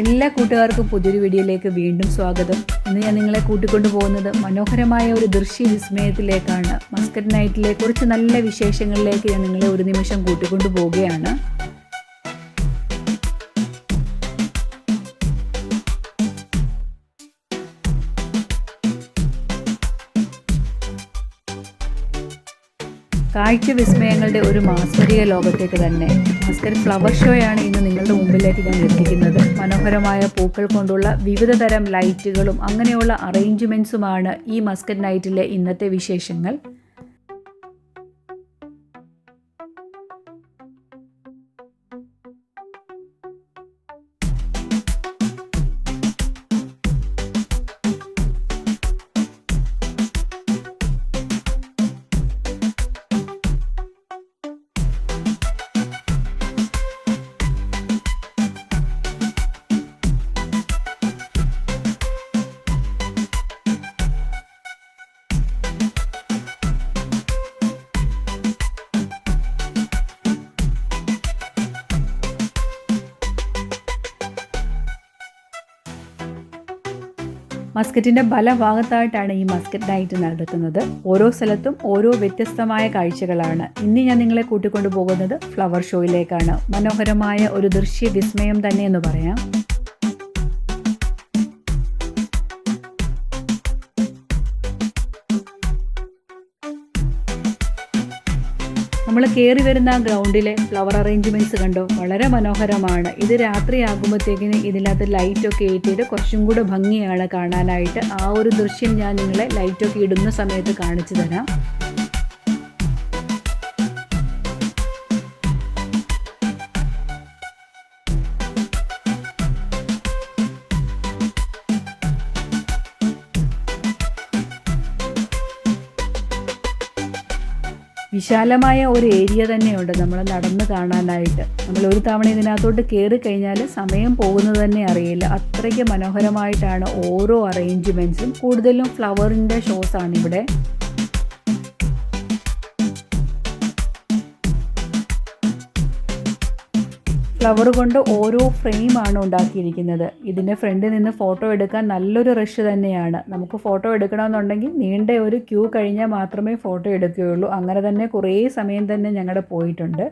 എല്ലാ കൂട്ടുകാർക്കും പുതിയൊരു വീഡിയോയിലേക്ക് വീണ്ടും സ്വാഗതം. ഇന്ന് ഞാൻ നിങ്ങളെ കൂട്ടിക്കൊണ്ടു പോകുന്നത് മനോഹരമായ ഒരു ദൃശ്യ വിസ്മയത്തിലേക്കാണ്. മസ്കറ്റ് നൈറ്റിലെ കുറച്ച് നല്ല വിശേഷങ്ങളിലേക്ക് ഞാൻ നിങ്ങളെ ഒരു നിമിഷം കൂട്ടിക്കൊണ്ടു പോവുകയാണ്. കാഴ്ച വിസ്മയങ്ങളുടെ ഒരു മാസ്മരിക ലോകത്തേക്ക് തന്നെ. മസ്കറ്റ് ഫ്ലവർ ഷോയാണ് ഇന്ന് നിങ്ങളുടെ മുമ്പിലേക്ക് ഞാൻ എത്തിക്കുന്നത്. മനോഹരമായ പൂക്കൾ കൊണ്ടുള്ള വിവിധ തരം ലൈറ്റുകളും അങ്ങനെയുള്ള അറേഞ്ച്മെൻറ്റ്സുമാണ് ഈ മസ്കറ്റ് നൈറ്റിലെ ഇന്നത്തെ വിശേഷങ്ങൾ. മസ്കറ്റിൻ്റെ പല ഭാഗത്തായിട്ടാണ് ഈ മസ്കറ്റ് നൈറ്റ് നടക്കുന്നത്. ഓരോ സ്ഥലത്തും ഓരോ വ്യത്യസ്തമായ കാഴ്ചകളാണ്. ഇന്ന് ഞാൻ നിങ്ങളെ കൂട്ടിക്കൊണ്ടു പോകുന്നത് ഫ്ലവർ ഷോയിലേക്കാണ്. മനോഹരമായ ഒരു ദൃശ്യ വിസ്മയം തന്നെ എന്ന് പറയാം. നമ്മൾ കയറി വരുന്ന ഗ്രൗണ്ടിലെ ഫ്ലവർ അറേഞ്ച്മെൻറ്റ്സ് കണ്ടോ, വളരെ മനോഹരമാണ്. ഇത് രാത്രിയാകുമ്പോഴത്തേക്കിന് ഇതിനകത്ത് ലൈറ്റൊക്കെ ഇട്ടിട്ട് കുറച്ചും കൂടെ ഭംഗിയാണ് കാണാനായിട്ട്. ആ ഒരു ദൃശ്യം ഞാൻ നിങ്ങളെ ലൈറ്റൊക്കെ ഇടുന്ന സമയത്ത് കാണിച്ചു തരാം. വിശാലമായ ഒരു ഏരിയ തന്നെയുണ്ട് നമ്മൾ നടന്ന് കാണാനായിട്ട്. നമ്മൾ ഒരു തവണ ഇതിനകത്തോട്ട് കയറി കഴിഞ്ഞാൽ സമയം പോകുന്നത് തന്നെ അറിയില്ല. അത്രയ്ക്ക് മനോഹരമായിട്ടാണ് ഓരോ അറേഞ്ച്മെൻറ്റ്സും. കൂടുതലും ഫ്ലവറിൻ്റെ ഷോസാണ് ഇവിടെ. ഫ്ലവർ കൊണ്ട് ഓരോ ഫ്രെയിമാണ് ഉണ്ടാക്കിയിരിക്കുന്നത്. ഇതിൻ്റെ ഫ്രണ്ടിൽ നിന്ന് ഫോട്ടോ എടുക്കാൻ നല്ലൊരു റഷ് തന്നെയാണ്. നമുക്ക് ഫോട്ടോ എടുക്കണമെന്നുണ്ടെങ്കിൽ നീണ്ട ഒരു ക്യൂ കഴിഞ്ഞാൽ മാത്രമേ ഫോട്ടോ എടുക്കുകയുള്ളൂ. അങ്ങനെ തന്നെ കുറേ സമയം തന്നെ ഞങ്ങളുടെ പോയിട്ടുണ്ട്.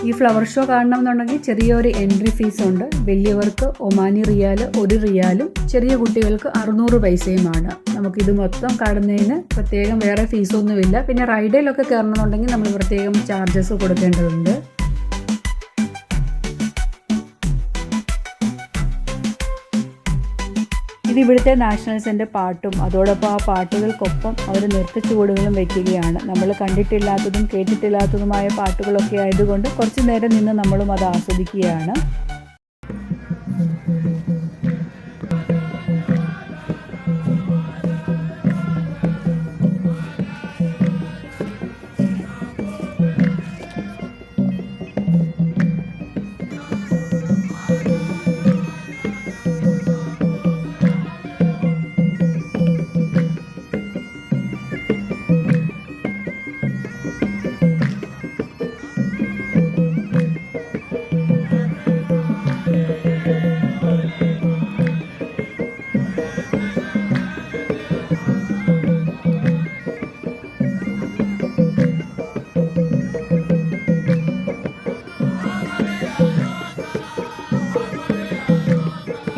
ഈ ഫ്ലവർ ഷോ കാണണമെന്നുണ്ടെങ്കിൽ ചെറിയൊരു എൻട്രി ഫീസ് ഉണ്ട്. വലിയവർക്ക് ഒമാനി റിയാൽ 1 റിയാലും ചെറിയ കുട്ടികൾക്ക് 600 പൈസയുമാണ്. നമുക്കിത് മൊത്തം കാണുന്നതിന് പ്രത്യേകം വേറെ ഫീസൊന്നുമില്ല. പിന്നെ റൈഡിലൊക്കെ കയറണമെന്നുണ്ടെങ്കിൽ നമ്മൾ പ്രത്യേകം ചാർജസ് കൊടുക്കേണ്ടതുണ്ട്. ഇത് ഇവിടുത്തെ നാഷണൽസിൻ്റെ പാട്ടും അതോടൊപ്പം ആ പാട്ടുകൾക്കൊപ്പം അവർ നൃത്തച്ചുവടുകളും വയ്ക്കുകയാണ്. നമ്മൾ കണ്ടിട്ടില്ലാത്തതും കേട്ടിട്ടില്ലാത്തതുമായ പാട്ടുകളൊക്കെ ആയതുകൊണ്ട് കുറച്ച് നേരം നിന്ന് നമ്മളും അത് ആസ്വദിക്കുകയാണ്.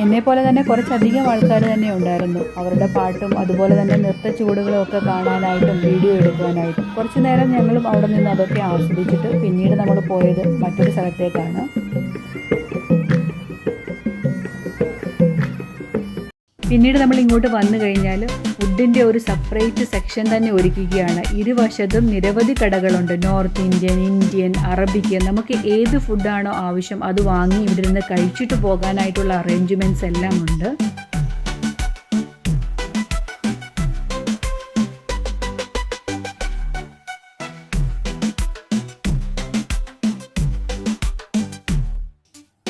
എന്നെപ്പോലെ തന്നെ കുറച്ചധികം ആൾക്കാർ തന്നെ ഉണ്ടായിരുന്നു. അവരുടെ പാട്ടും അതുപോലെ തന്നെ നൃത്ത ചുവടുകളും ഒക്കെ കാണാനായിട്ടും വീഡിയോ എടുക്കാനായിട്ടും. കുറച്ച് നേരം ഞങ്ങളും അവിടെ നിന്ന് അതൊക്കെ ആസ്വദിച്ചിട്ട് പിന്നീട് നമ്മൾ പോയത് മറ്റൊരു സ്ഥലത്തേക്കാണ്. പിന്നീട് നമ്മൾ ഇങ്ങോട്ട് വന്നു കഴിഞ്ഞാൽ ഫുഡിൻ്റെ ഒരു സെപ്പറേറ്റ് സെക്ഷൻ തന്നെ ഒരുക്കുകയാണ്. ഇരുവശത്തും നിരവധി കടകളുണ്ട്. നോർത്ത് ഇന്ത്യൻ, ഇന്ത്യൻ, അറബിക്ക്, നമുക്ക് ഏത് ഫുഡാണോ ആവശ്യം അത് വാങ്ങി ഇവിടെ നിന്ന് കഴിച്ചിട്ട് പോകാനായിട്ടുള്ള അറേഞ്ച്മെൻറ്റ്സ് എല്ലാം ഉണ്ട്.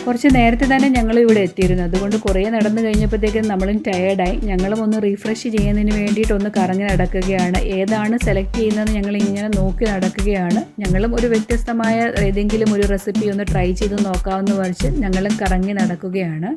കുറച്ച് നേരത്തെ തന്നെ ഞങ്ങൾ ഇവിടെ എത്തിയിരുന്നു. അതുകൊണ്ട് കുറേ നടന്നു കഴിഞ്ഞപ്പോഴത്തേക്കും നമ്മളും ടയേർഡായി. ഞങ്ങളും ഒന്ന് റീഫ്രഷ് ചെയ്യുന്നതിന് വേണ്ടിയിട്ട് ഒന്ന് കറങ്ങി നടക്കുകയാണ്. ഏതാണ് സെലക്ട് ചെയ്യുന്നതെന്ന് ഞങ്ങൾ ഇങ്ങനെ നോക്കി നടക്കുകയാണ്. ഞങ്ങളും ഒരു വ്യത്യസ്തമായ ഏതെങ്കിലും ഒരു റെസിപ്പി ഒന്ന് ട്രൈ ചെയ്ത് നോക്കാമെന്ന് വെച്ച് ഞങ്ങളും കറങ്ങി നടക്കുകയാണ്.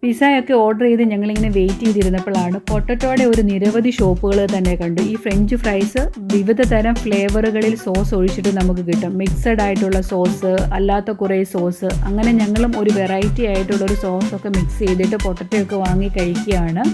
പിസ്സയൊക്കെ ഓർഡർ ചെയ്ത് ഞങ്ങളിങ്ങനെ വെയിറ്റ് ചെയ്തിരുന്നപ്പോഴാണ് പൊട്ടറ്റോയുടെ ഒരു നിരവധി ഷോപ്പുകൾ തന്നെ കണ്ടു. ഈ ഫ്രഞ്ച് ഫ്രൈസ് വിവിധ തരം ഫ്ലേവറുകളിൽ സോസ് ഒഴിച്ചിട്ട് നമുക്ക് കിട്ടും. മിക്സഡ് ആയിട്ടുള്ള സോസ്, അല്ലാത്ത കുറേ സോസ്, അങ്ങനെ ഞങ്ങളും ഒരു വെറൈറ്റി ആയിട്ടുള്ളൊരു സോസൊക്കെ മിക്സ് ചെയ്തിട്ട് പൊട്ടറ്റോ ഒക്കെ വാങ്ങി കഴിക്കുകയാണ്.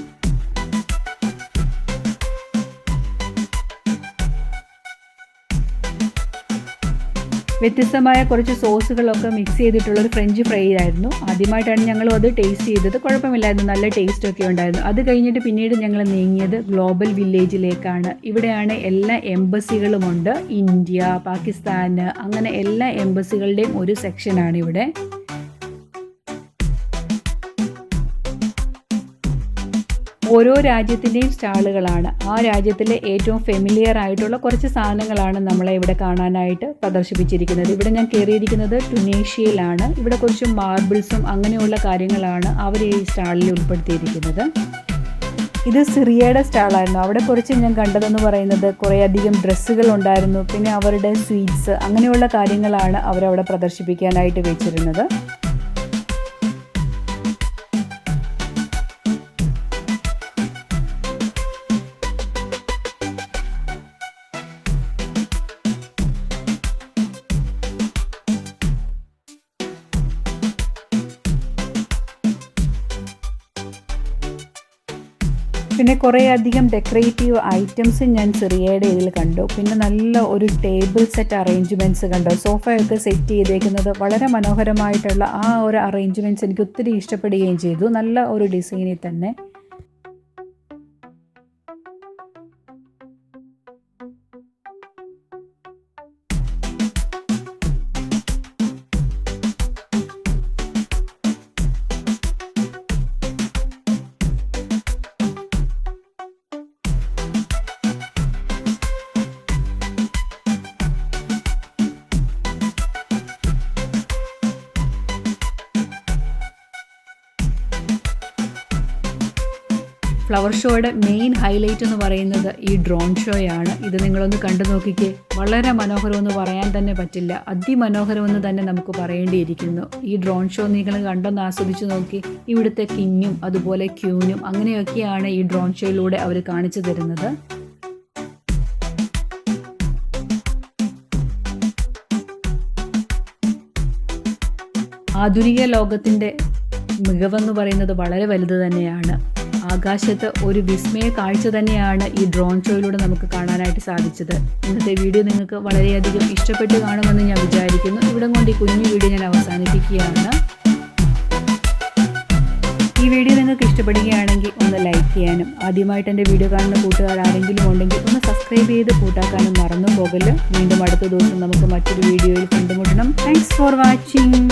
വ്യത്യസ്തമായ കുറച്ച് സോസുകളൊക്കെ മിക്സ് ചെയ്തിട്ടുള്ളൊരു ഫ്രഞ്ച് ഫ്രൈ ആയിരുന്നു. ആദ്യമായിട്ടാണ് ഞങ്ങളും അത് ടേസ്റ്റ് ചെയ്തത്. കുഴപ്പമില്ലായിരുന്നു, നല്ല ടേസ്റ്റൊക്കെ ഉണ്ടായിരുന്നു. അത് കഴിഞ്ഞിട്ട് പിന്നീട് ഞങ്ങൾ നീങ്ങിയത് ഗ്ലോബൽ വില്ലേജിലേക്കാണ്. ഇവിടെയാണ് എല്ലാ എംബസികളുമുണ്ട്. ഇന്ത്യ, പാകിസ്ഥാൻ, അങ്ങനെ എല്ലാ എംബസികളുടെയും ഒരു സെക്ഷനാണ് ഇവിടെ. ഓരോ രാജ്യത്തിൻ്റെയും സ്റ്റാളുകളാണ്. ആ രാജ്യത്തിലെ ഏറ്റവും ഫെമിലിയർ ആയിട്ടുള്ള കുറച്ച് സാധനങ്ങളാണ് നമ്മളെ ഇവിടെ കാണാനായിട്ട് പ്രദർശിപ്പിച്ചിരിക്കുന്നത്. ഇവിടെ ഞാൻ കയറിയിരിക്കുന്നത് ടുണീഷ്യയിലാണ്. ഇവിടെ കുറച്ച് മാർബിൾസും അങ്ങനെയുള്ള കാര്യങ്ങളാണ് അവർ ഈ സ്റ്റാളിൽ ഉൾപ്പെടുത്തിയിരിക്കുന്നത്. ഇത് സിറിയയുടെ സ്റ്റാളായിരുന്നു. അവിടെ കുറച്ച് ഞാൻ കണ്ടതെന്ന് പറയുന്നത് കുറേ അധികം ഡ്രസ്സുകൾ ഉണ്ടായിരുന്നു. പിന്നെ അവരുടെ സ്വീറ്റ്സ്, അങ്ങനെയുള്ള കാര്യങ്ങളാണ് അവരവിടെ പ്രദർശിപ്പിക്കാനായിട്ട് വെച്ചിരുന്നത്. പിന്നെ കുറേ അധികം ഡെക്കറേറ്റീവ് ഐറ്റംസ് ഞാൻ സിറിയയുടെ ഇതിൽ കണ്ടു. പിന്നെ നല്ല ഒരു ടേബിൾ സെറ്റ് അറേഞ്ച്മെൻറ്റ്സ് കണ്ടു. സോഫയൊക്കെ സെറ്റ് ചെയ്തേക്കുന്നത് വളരെ മനോഹരമായിട്ടുള്ള ആ ഒരു അറേഞ്ച്മെൻറ്റ്സ് എനിക്ക് ഒത്തിരി ഇഷ്ടപ്പെടുകയും ചെയ്തു. നല്ല ഒരു ഡിസൈനിൽ തന്നെ. ഫ്ലവർ ഷോയുടെ മെയിൻ ഹൈലൈറ്റ് എന്ന് പറയുന്നത് ഈ ഡ്രോൺ ഷോയാണ്. ഇത് നിങ്ങളൊന്ന് കണ്ടു നോക്കിക്കേ. വളരെ മനോഹരമെന്ന് പറയാൻ തന്നെ പറ്റില്ല, അതിമനോഹരമെന്ന് തന്നെ നമുക്ക് പറയേണ്ടിയിരിക്കുന്നു. ഈ ഡ്രോൺ ഷോ നിങ്ങൾ കണ്ടൊന്ന് ആസ്വദിച്ച് നോക്കി. ഇവിടുത്തെ കിങ്ങും അതുപോലെ ക്യൂനും അങ്ങനെയൊക്കെയാണ് ഈ ഡ്രോൺ ഷോയിലൂടെ അവർ കാണിച്ചു തരുന്നത്. ആധുനിക ലോകത്തിൻ്റെ മികവെന്ന് പറയുന്നത് വളരെ വലുത് തന്നെയാണ്. ആകാശത്ത് ഒരു വിസ്മയ കാഴ്ച തന്നെയാണ് ഈ ഡ്രോൺ ഷോയിലൂടെ നമുക്ക് കാണാനായിട്ട് സാധിച്ചത്. ഇന്നത്തെ വീഡിയോ നിങ്ങൾക്ക് വളരെയധികം ഇഷ്ടപ്പെട്ട് കാണുമെന്ന് ഞാൻ വിചാരിക്കുന്നു. ഇവിടം കൊണ്ട് ഈ കുഞ്ഞു വീഡിയോ ഞാൻ അവസാനിപ്പിക്കുകയാണ്. ഈ വീഡിയോ നിങ്ങൾക്ക് ഇഷ്ടപ്പെടുകയാണെങ്കിൽ ഒന്ന് ലൈക്ക് ചെയ്യാനും, ആദ്യമായിട്ട് എൻ്റെ വീഡിയോ കാണുന്ന കൂട്ടുകാർ ആരെങ്കിലും ഉണ്ടെങ്കിൽ ഒന്ന് സബ്സ്ക്രൈബ് ചെയ്ത് കൂട്ടാക്കാനും മറന്നു പോകല്. വീണ്ടും അടുത്ത ദിവസം നമുക്ക് മറ്റൊരു വീഡിയോയിൽ കണ്ടുമുട്ടണം. Thanks for watching.